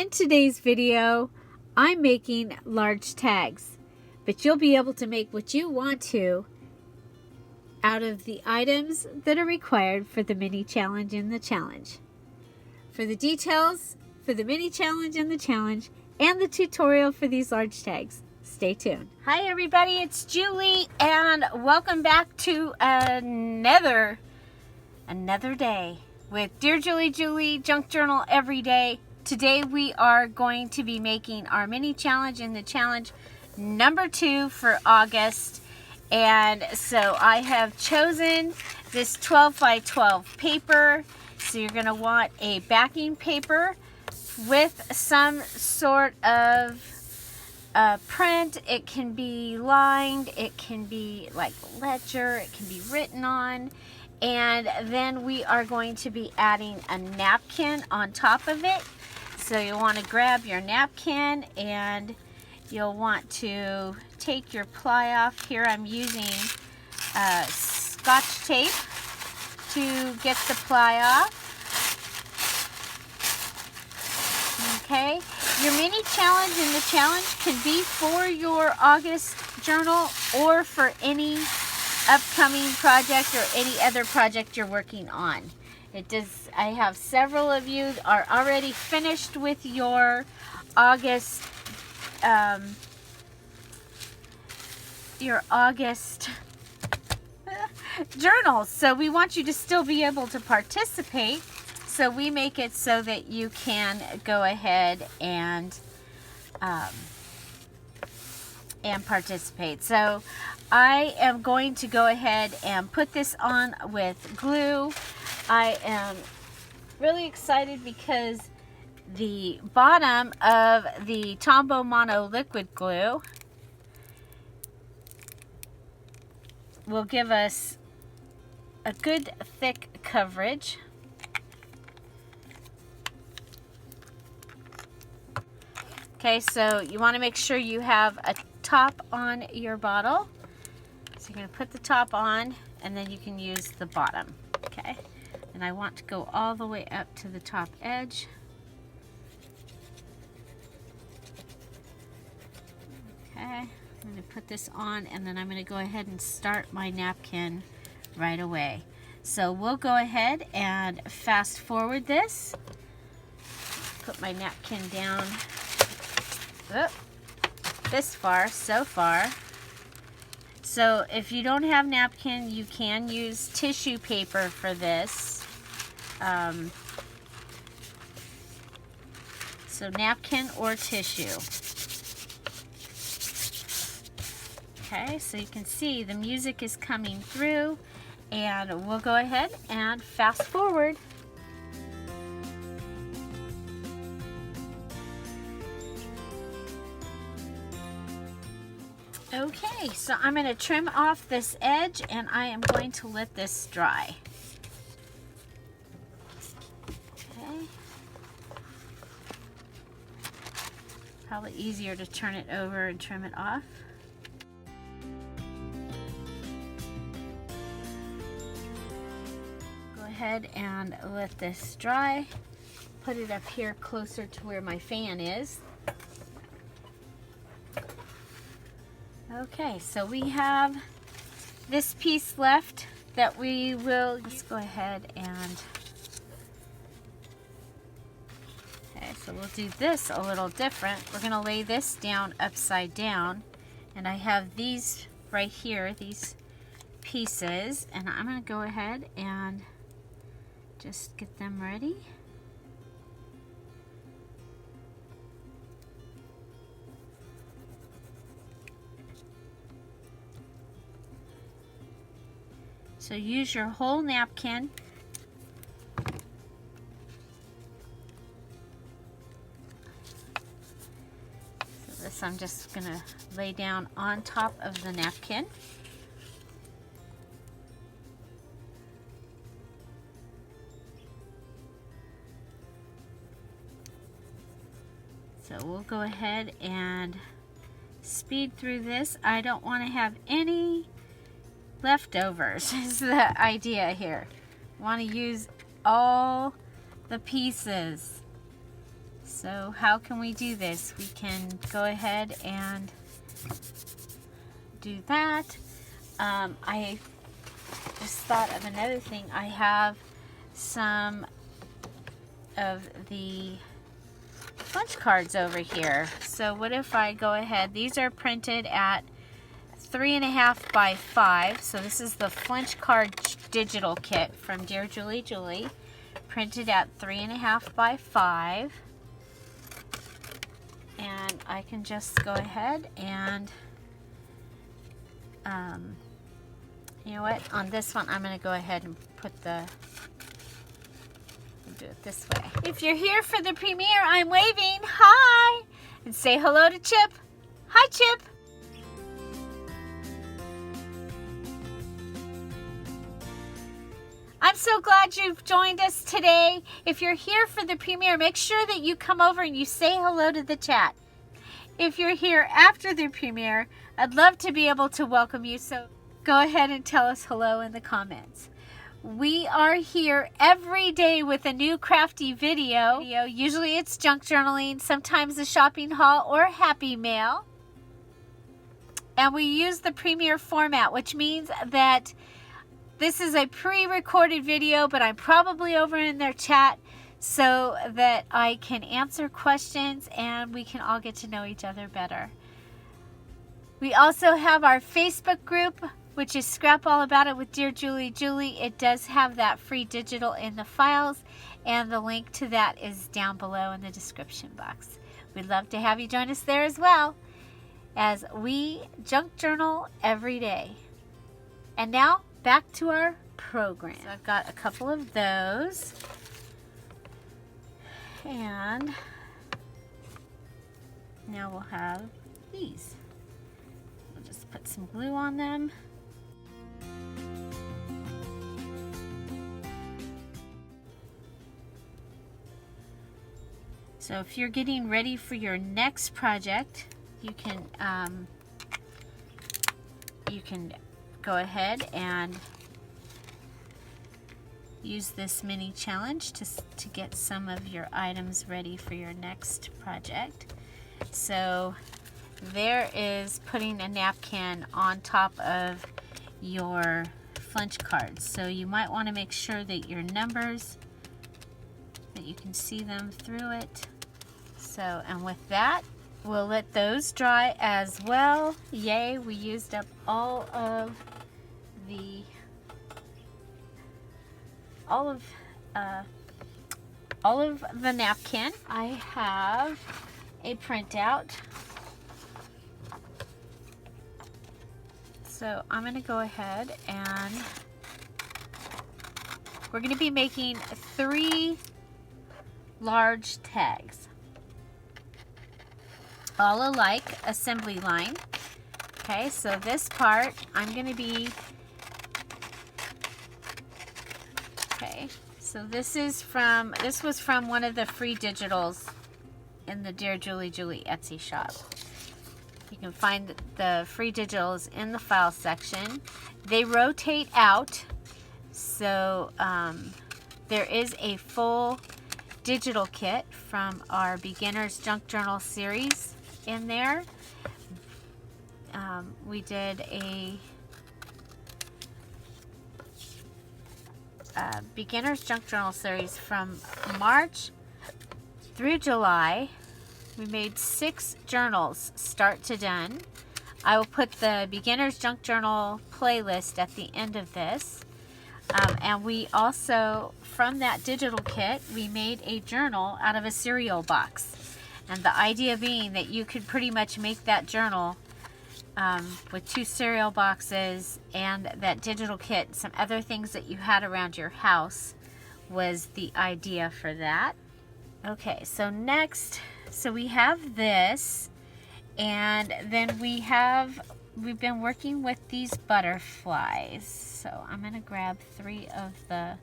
In today's video, I'm making large tags, but you'll be able to make what you want to out of the items that are required for the mini challenge and the challenge. For the details for the mini challenge and the challenge and the tutorial for these large tags, stay tuned. Hi everybody, it's Julie and welcome back to another day with Dear Julie Junk Journal every day. Today we are going to be making our mini challenge and the challenge number 2 for August. And so I have chosen this 12 by 12 paper. So you're going to want a backing paper with some sort of print. It can be lined, it can be like ledger, it can be written on. And then we are going to be adding a napkin on top of it. So you'll want to grab your napkin and you'll want to take your ply off. Here I'm using Scotch tape to get the ply off. Okay, your mini challenge and the challenge can be for your August journal or for any upcoming project or any other project you're working on. I have several of you are already finished with your August journals. So we want you to still be able to participate. So we make it so that you can go ahead and participate. So I am going to go ahead and put this on with glue. I am really excited because the bottom of the Tombow Mono liquid glue will give us a good thick coverage. Okay, so you want to make sure you have a top on your bottle. So you're going to put the top on and then you can use the bottom. Okay, and I want to go all the way up to the top edge. Okay, I'm going to put this on and then I'm going to go ahead and start my napkin right away. So we'll go ahead and fast forward this. Put my napkin down this far, so far. So if you don't have napkin, you can use tissue paper for this. So napkin or tissue. Okay, so you can see the music is coming through, and we'll go ahead and fast forward. Okay, so I'm going to trim off this edge and I am going to let this dry. Okay. Probably easier to turn it over and trim it off. Go ahead and let this dry. Put it up here closer to where my fan is. Okay, so we have this piece left that we will just go ahead and, okay, so we'll do this a little different. We're going to lay this down upside down, and I have these right here, these pieces, and I'm going to go ahead and just get them ready. So use your whole napkin. So this I'm just going to lay down on top of the napkin. So we'll go ahead and speed through this. I don't want to have any leftovers is the idea here. Want to use all the pieces. So how can we do this? We can go ahead and do that. I just thought of another thing. I have some of the punch cards over here. So what if I go ahead, these are printed at 3.5 by 5. So this is the Flinch card digital kit from Dear Julie Julie, printed at 3.5 by 5. And I can just go ahead and you know what, on this one I'm going to go ahead and put the, do it this way. If you're here for the premiere, I'm waving hi, and say hello to Chip. Hi, Chip. I'm so glad you've joined us today. If you're here for the premiere, make sure that you come over and you say hello to the chat. If you're here after the premiere, I'd love to be able to welcome you, so go ahead and tell us hello in the comments. We are here every day with a new crafty video. Usually it's junk journaling, sometimes a shopping haul or happy mail. And we use the premiere format, which means that this is a pre-recorded video, but I'm probably over in their chat so that I can answer questions and we can all get to know each other better. We also have our Facebook group, which is Scrap All About It with Dear Julie Julie. It does have that free digital in the files, and the link to that is down below in the description box. We'd love to have you join us there as well, as we junk journal every day. And now, back to our program. So I've got a couple of those, and now we'll have these. We'll just put some glue on them. So if you're getting ready for your next project, you can go ahead and use this mini challenge to get some of your items ready for your next project. So there is putting a napkin on top of your Flinch cards. So you might want to make sure that your numbers, that you can see them through it. So, and with that, we'll let those dry as well. Yay, we used up all of the napkin. I have a printout. So I'm going to go ahead and we're going to be making 3 large tags, all alike, assembly line. Okay, so this part I'm going to be, okay, so this was from one of the free digitals in the Dear Julie Julie Etsy shop. You can find the free digitals in the file section. They rotate out, so there is a full digital kit from our Beginner's Junk Journal series in there. We did a Beginner's Junk Journal series from March through July. We made 6 journals, start to done. I will put the Beginner's Junk Journal playlist at the end of this. And we also, from that digital kit, we made a journal out of a cereal box. And the idea being that you could pretty much make that journal with 2 cereal boxes and that digital kit, some other things that you had around your house was the idea for that. Okay, so next, so we have this, and then we've been working with these butterflies. So I'm going to grab 3 of the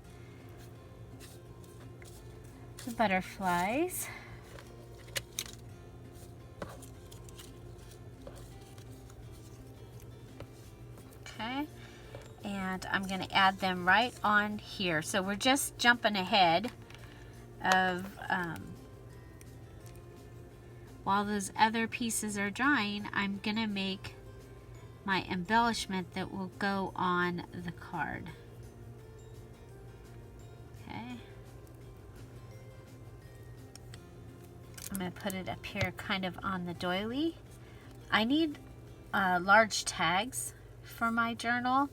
butterflies. Okay, and I'm going to add them right on here. So we're just jumping ahead of while those other pieces are drying, I'm gonna make my embellishment that will go on the card. Okay. I'm gonna put it up here kind of on the doily. I need large tags for my journal,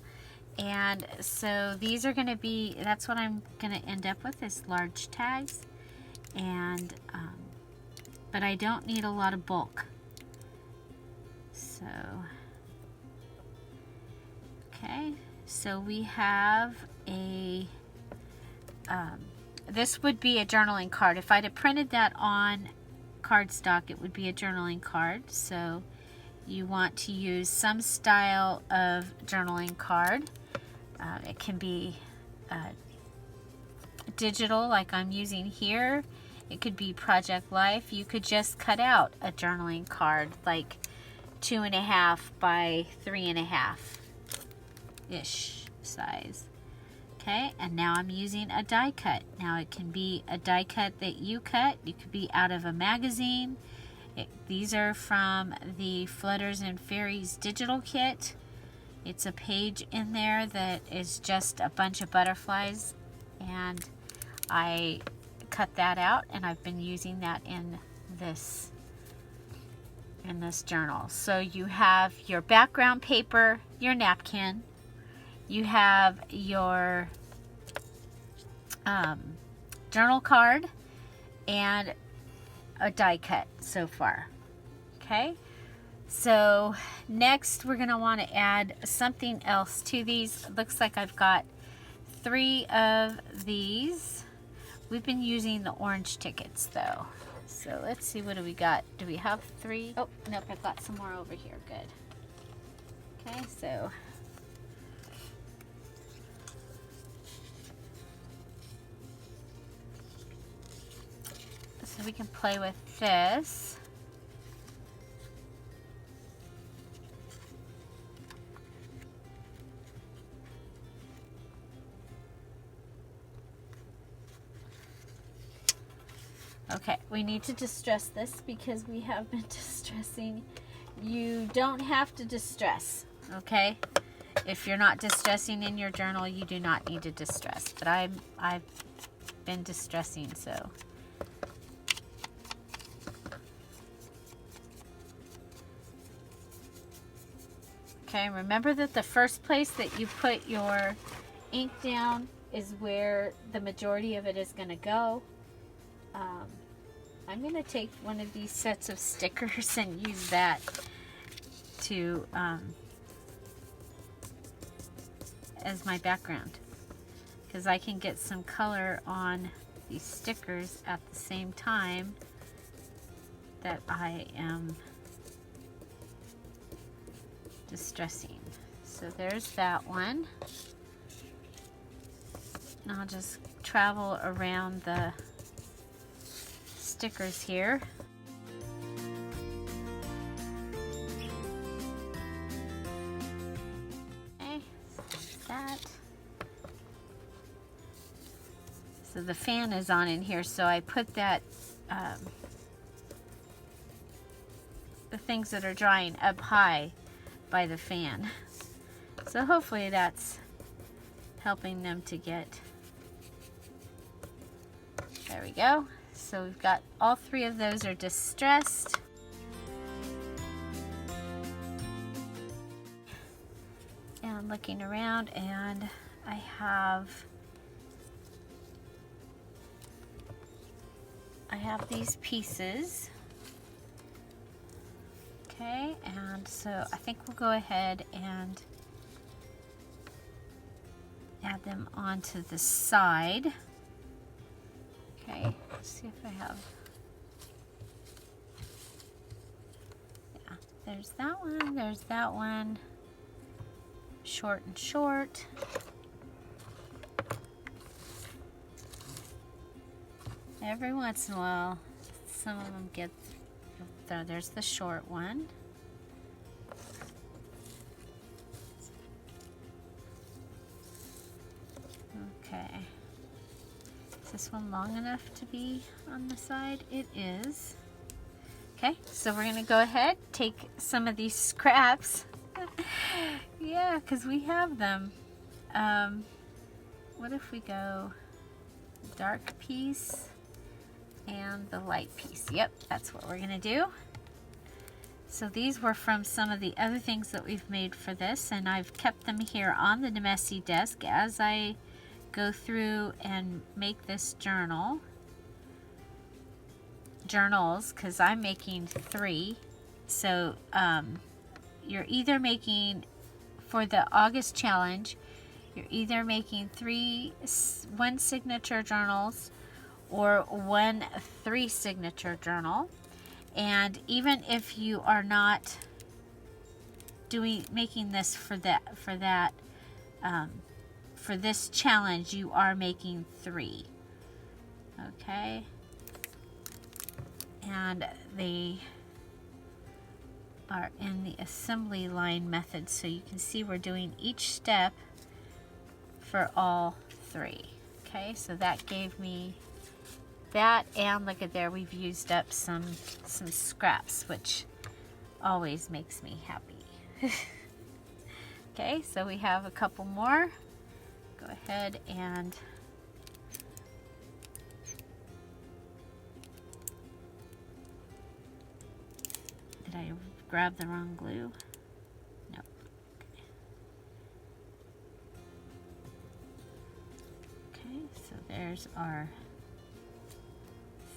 and so these are gonna be, that's what I'm gonna end up with, is large tags. And but I don't need a lot of bulk, so okay, so we have a this would be a journaling card. If I'd have printed that on cardstock, it would be a journaling card. So you want to use some style of journaling card. It can be digital like I'm using here. It could be Project Life. You could just cut out a journaling card like 2.5 by 3.5 ish size. Okay, and now I'm using a die cut. Now it can be a die cut that you cut. It could be out of a magazine. These are from the Flutters and Fairies digital kit. It's a page in there that is just a bunch of butterflies, and I cut that out, and I've been using that in this journal. So you have your background paper, your napkin, you have your journal card, and a die cut so far. Okay, so next we're going to want to add something else to these. It looks like I've got 3 of these. We've been using the orange tickets though. So let's see, what do we got? Do we have 3? Oh, nope, I've got some more over here. Good. Okay, so we can play with this. Okay, we need to distress this because we have been distressing. You don't have to distress, okay? If you're not distressing in your journal, you do not need to distress. But I've been distressing, so. Okay, remember that the first place that you put your ink down is where the majority of it is going to go. I'm going to take one of these sets of stickers and use that to as my background, because I can get some color on these stickers at the same time that I am distressing. So there's that one. And I'll just travel around the stickers here. Okay, so that. So the fan is on in here, so I put that the things that are drying up high by the fan. So hopefully that's helping them to get. There we go. So we've got all 3 of those are distressed. And I'm looking around, and I have these pieces. Okay, and so I think we'll go ahead and add them onto the side. Okay, let's see if I have. Yeah, there's that one. Short and short. Every once in a while, some of them get. There's the short one. Okay. Is this one long enough to be on the side? It is. Okay, so we're gonna go ahead, take some of these scraps. Yeah, because we have them. What if we go dark piece and the light piece? Yep, that's what we're gonna do. So these were from some of the other things that we've made for this, and I've kept them here on the messy desk as I go through and make this journals, because I'm making 3. So you're either making, for the August challenge, you're either making 1 signature journals or 1 3 signature journal. And even if you are not making this for this challenge, you are making 3. Okay, and they are in the assembly line method, so you can see we're doing each step for all 3. Okay, so that gave me that, and look at there, we've used up some scraps, which always makes me happy. Okay, so we have a couple more. Go ahead and did I grab the wrong glue? No. Okay, so there's our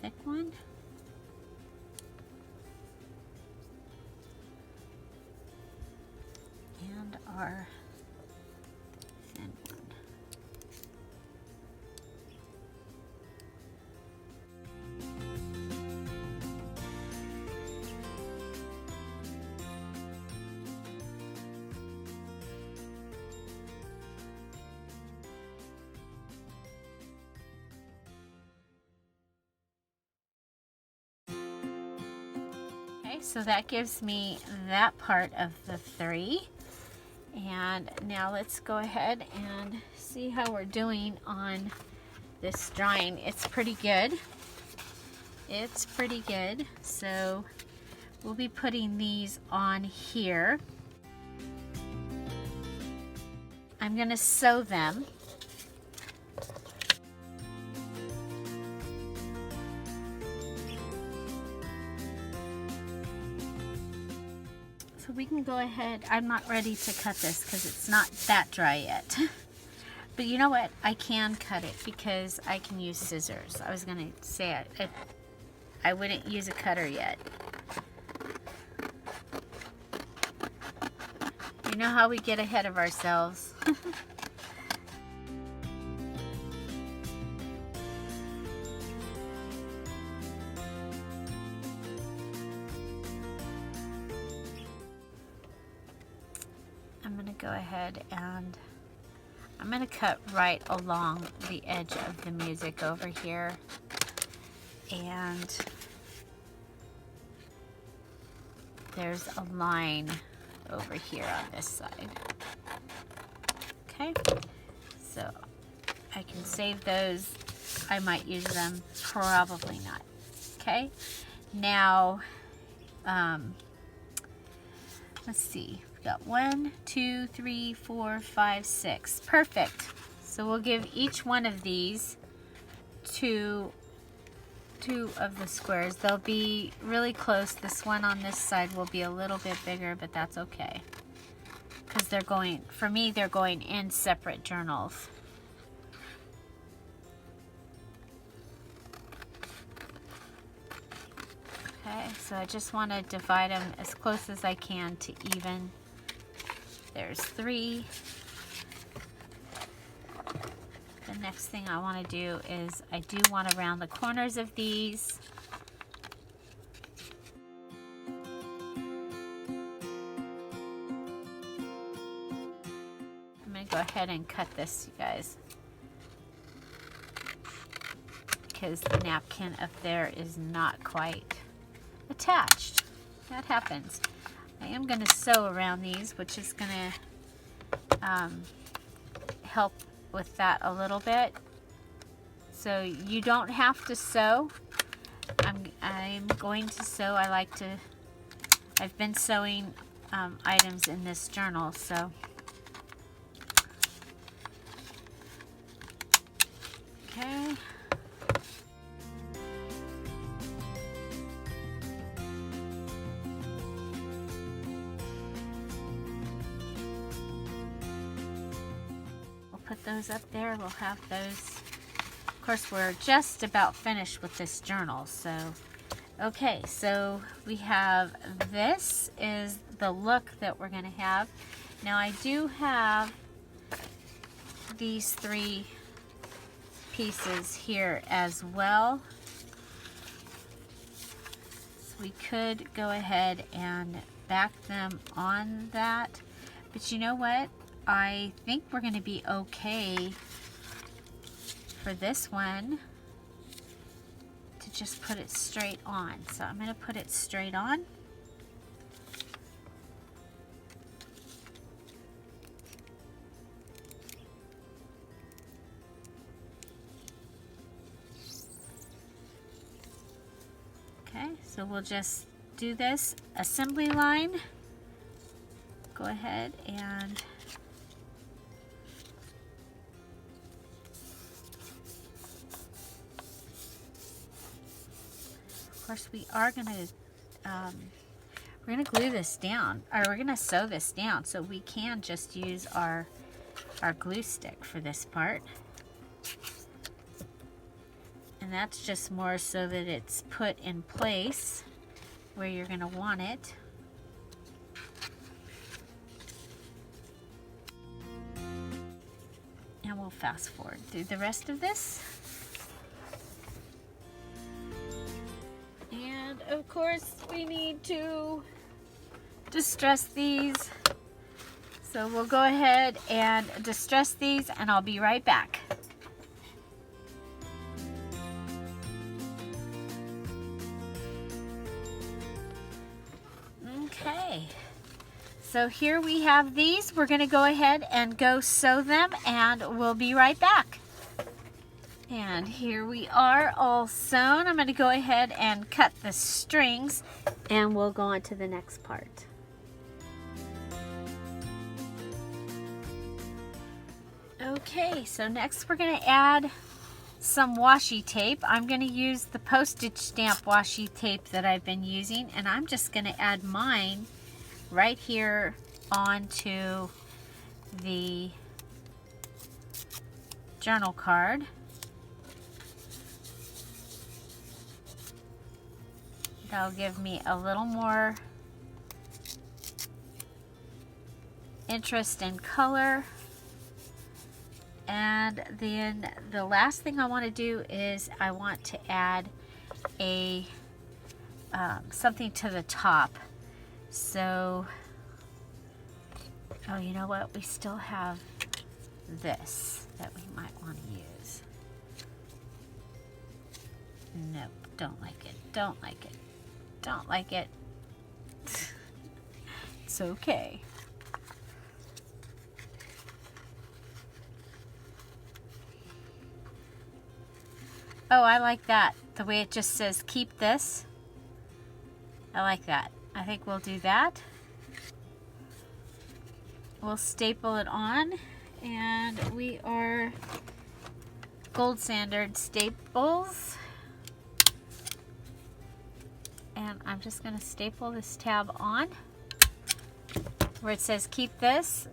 thick one. And our thin one. So that gives me that part of the 3. And now let's go ahead and see how we're doing on this drawing. It's pretty good. It's pretty good. So we'll be putting these on here. I'm going to sew them. So we can go ahead. I'm not ready to cut this because it's not that dry yet. But you know what? I can cut it because I can use scissors. I was going to say I wouldn't use a cutter yet. You know how we get ahead of ourselves. I'm going to go ahead and I'm going to cut right along the edge of the music over here. And there's a line over here on this side. Okay, so I can save those. I might use them, probably not. Okay, now let's see. We've got 1, 2, 3, 4, 5, 6. Perfect. So we'll give each one of these two of the squares. They'll be really close. This one on this side will be a little bit bigger, but that's okay. Because they're going, for me, they're going in separate journals. Okay, so I just want to divide them as close as I can to even. There's 3. The next thing I want to do is I do want to round the corners of these. I'm going to go ahead and cut this, you guys, because the napkin up there is not quite attached. That happens. I am going to sew around these, which is going to help with that a little bit. So you don't have to sew. I'm going to sew. I've been sewing items in this journal, so. Okay. We'll put those up there. We'll have those. Of course, we're just about finished with this journal, so. Okay, so we have, this is the look that we're going to have. Now I do have these 3 pieces here as well. So we could go ahead and back them on that. But you know what? I think we're going to be okay for this one to just put it straight on. So I'm going to put it straight on. Okay, so we'll just do this assembly line. Go ahead and of course we are gonna we're gonna glue this down, or we're gonna sew this down, so we can just use our glue stick for this part. And that's just more so that it's put in place where you're going to want it. And we'll fast forward through the rest of this. And of course we need to distress these. So we'll go ahead and distress these, and I'll be right back. Okay, so here we have these. We're going to go ahead and go sew them, and we'll be right back. And here we are, all sewn. I'm going to go ahead and cut the strings, and we'll go on to the next part. Okay, so next we're going to add some washi tape. I'm going to use the postage stamp washi tape that I've been using, and I'm just going to add mine right here onto the journal card. That'll give me a little more interest in color. And then the last thing I want to do is I want to add a something to the top. So, oh, you know what? We still have this that we might want to use. Nope, don't like it. Don't like it. Don't like it. It's okay. Oh, I like that. The way it just says, keep this. I like that. I think we'll do that. We'll staple it on. And we are gold standard staples. And I'm just going to staple this tab on where it says, keep this.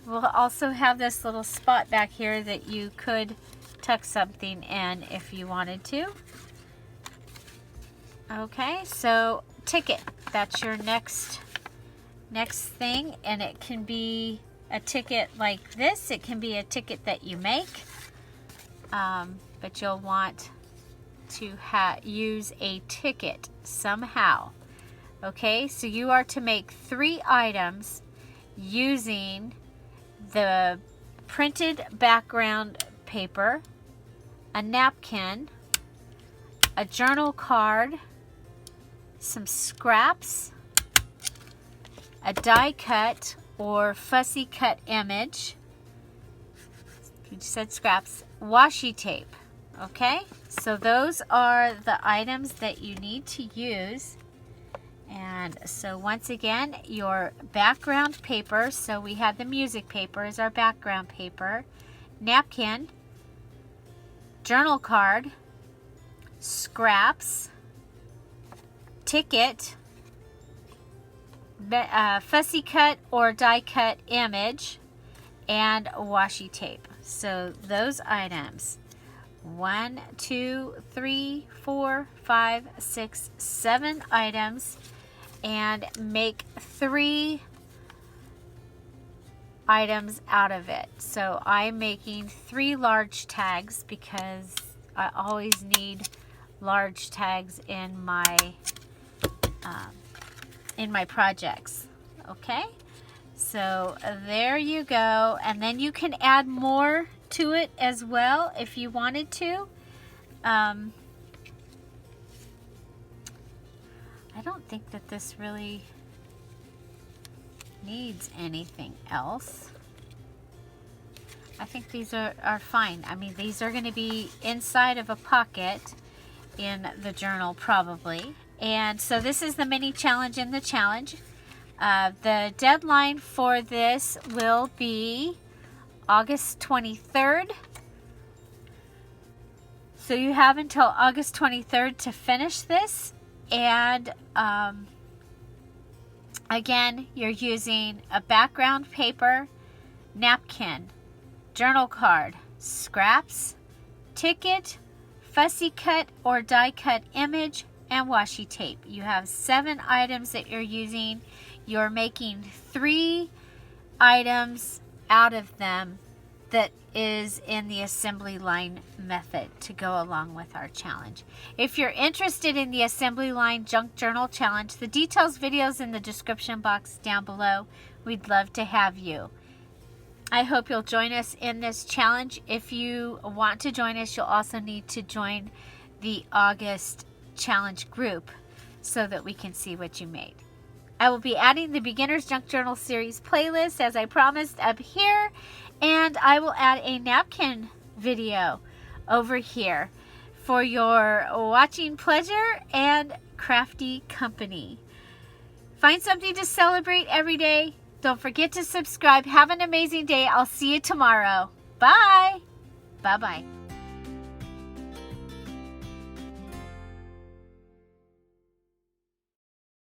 We'll also have this little spot back here that you could tuck something in if you wanted to. Okay, so ticket. That's your next thing, and it can be a ticket like this. It can be a ticket that you make, but you'll want to use a ticket somehow. Okay, so you are to make 3 items using the printed background paper, a napkin, a journal card, some scraps, a die cut or fussy cut image, you said scraps, washi tape. Okay, so those are the items that you need to use. And so once again, your background paper, so we had the music paper as our background paper, napkin, journal card, scraps, ticket, fussy cut or die cut image, and washi tape. So those items, 1, 2, 3, 4, 5, 6, 7 items, and make 3 items out of it. So I'm making 3 large tags because I always need large tags in my projects. Okay, so there you go, and then you can add more to it as well if you wanted to. I don't think that this really needs anything else. I think these are fine. I mean, these are going to be inside of a pocket in the journal probably. And so this is the mini challenge in the challenge. The deadline for this will be August 23rd. So you have until August 23rd to finish this. And again, you're using a background paper, napkin, journal card, scraps, ticket, fussy cut or die cut image, and washi tape. You have 7 items that you're using. You're making 3 items out of them that is in the assembly line method to go along with our challenge. If you're interested in the assembly line junk journal challenge, the details videos in the description box down below. We'd love to have you. I hope you'll join us in this challenge. If you want to join us, you'll also need to join the August challenge group so that we can see what you made. I will be adding the Beginner's Junk Journal series playlist as I promised up here, and I will add a napkin video over here for your watching pleasure and crafty company. Find something to celebrate every day. Don't forget to subscribe. Have an amazing day. I'll see you tomorrow. Bye. Bye-bye.